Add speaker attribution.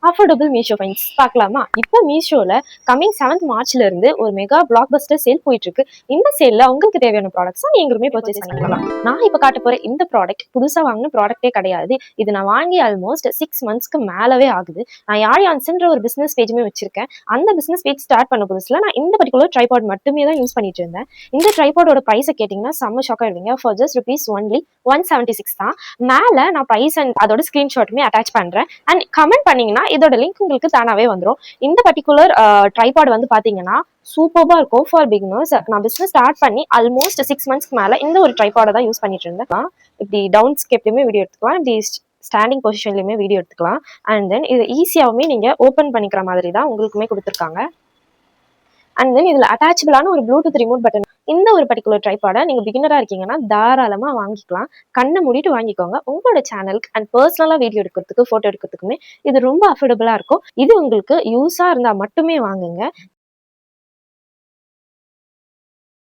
Speaker 1: Affordable Meesho fines பார்க்கலாமா? இப்போ மீஷோல coming 7th மார்ச்ல இருந்து ஒரு மெகா பிளாக் பஸ்டர் சேல் போயிட்டு இருக்கு. இந்த சேல்ல உங்களுக்கு தேவையான ப்ராடக்ட்ஸ் நீங்களுமே பர்ச்சேஸ் பண்ணிக்கலாம். நான் இப்போ காட்ட போற இந்த ப்ராடக்ட் புதுசா வாங்கின ப்ராடக்ட்டே கிடையாது. இது நான் வாங்கி ஆல்மோஸ்ட் 6 மந்த்ஸ்க்கு மேலவே ஆகுது. நான் யாரியான்ஸ்ன்ற ஒரு பிசினஸ் பேஜுமே வச்சிருக்கேன். அந்த பிசினஸ் பேஜ் ஸ்டார்ட் பண்ண புதுசுல நான் இந்த பர்டிகுலர் ட்ரைபாட் மட்டுமே தான் யூஸ் பண்ணிட்டு இருந்தேன். இந்த ட்ரைபாடோட பிரைஸை கேட்டிங்கன்னா செம்ம ஷாக் ஆயிடுவீங்க. ஃபார் ஜஸ்ட் ருபீஸ் ஒன்லி 176 தான். மேல நான் பிரைஸ் அண்ட் அதோட ஸ்கிரீன்ஷாட்டுமே அட்டாச் பண்றேன். அண்ட் கமெண்ட் பண்ணீங்கன்னா இதோட லிங்க் உங்களுக்கு தானாவே வந்துடும். இந்த பர்டிகுலர் ட்ரைபாட் வந்து பாத்தீங்கன்னா சூப்பர்பா இருக்கும் ஃபார் பிகினர்ஸ். நான் பிசினஸ் ஸ்டார்ட் பண்ணி ஆல்மோஸ்ட் 6 மந்த்ஸ்க்கு மேல இந்த ஒரு ட்ரைபாடை தான் யூஸ் பண்ணிட்டு இருந்தேன். இப்படி டவுன் ஸ்கேப்லயுமே வீடியோ எடுத்துக்கலாம், இப்படி ஸ்டாண்டிங் பொசிஷன்லயுமே வீடியோ எடுத்துக்கலாம். அண்ட் தென் இது ஈஸியாவுமே நீங்க ஓப்பன் பண்ணிக்கிற மாதிரி தான் உங்களுக்குமே கொடுத்துருக்காங்க. அண்ட் தென் இதுல அட்டாச்சபிளான ஒரு ப்ளூடூத் ரிமோட் பட்டன். இந்த ஒரு பர்டிகுலர் ட்ரைபாடை நீங்க பிகினரா இருக்கீங்கன்னா தாராளமா வாங்கிக்கலாம். கண்ணை மூடிட்டு வாங்கிக்கோங்க. உங்களோட சேனலுக்கு அண்ட் பர்சனலா வீடியோ எடுக்கிறதுக்கு, போட்டோ எடுக்கிறதுக்குமே இது ரொம்ப அஃபோர்டபுளா இருக்கும். இது உங்களுக்கு யூஸா இருந்தா மட்டுமே வாங்குங்க.